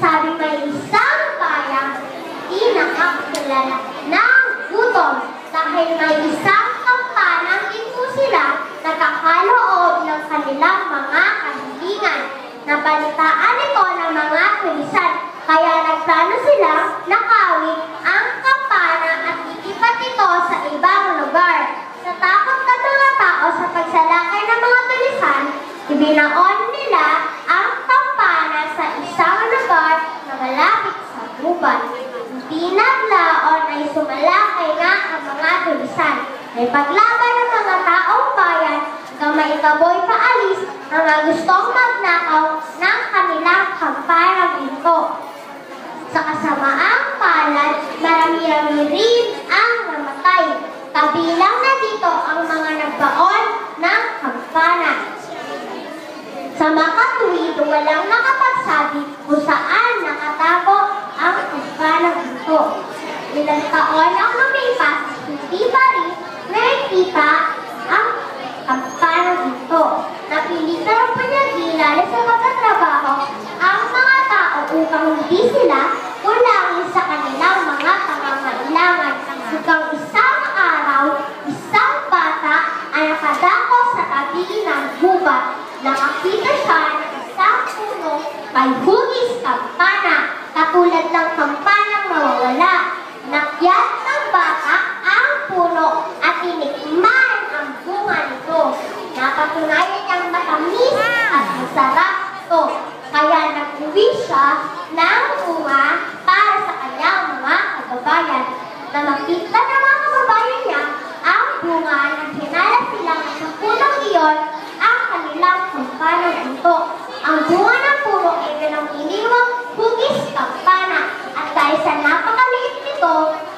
Sabi may isang bayang di nakakilala ng gutom dahil may isang kampanang ito sila nakakaloob ng kanilang mga kahilingan. Nabalitaan ito ng mga tulisan, kaya nagplano silang nakawin ang kampana at ilipat ito sa ibang lugar. Sa takot ng mga tao sa pagsalakay ng mga tulisan, ibinaon nila ang kampana sa isang lugar na malapit sa gubat. Hindi naglaon ay sumalakay na ang mga tulisan. May paglaban ng mga taong bayan hanggang maitaboy paalis ang mga gustong magnakaw ng kanilang kampanang ito. Sa kasamaang palad, marami-rami rin ang namatay. Kabilang na dito ang mga nagbaon ng kampana. Sa makatuwid, walang nakapagsabi kung saan nakatago ang kampanang ito. Ilang taon ang lumipas, hindi pa rin nakikita ang kampanang ito. Napilitan ang panyagilala sa pagtatrabaho ang mga tao upang hindi sila kulangin sa kanilang mga pangangailangan. Hanggang isang araw, isang bata ang nakadako sa tabi ng gubat. Nakakita siya ng isang puno may hugis kampana, katulad ng kampanang mawawala. Nakyat ng bata ang puno at tinikman ang bunga nito. Napatunayan niyang matamis at masarap ito. Kaya nag-uwi siya ng bunga para sa kanyang mga kababayan. Na makita ng mga kababayan niya ang bunga nang hinala sila sa punong iyon ang kanilang kampanang ito. Ang bunga ng puno ay pinang-iniwang hugis kampana at dahil sa napakaliit nito,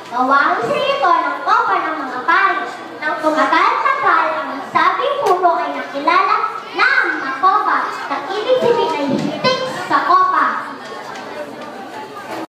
nawawin sila ito ng kopa ng mga pari. Nang tumagal-tagal, ang sabing puno ay nakilala na ang makopa. Ang ibig sabihin ay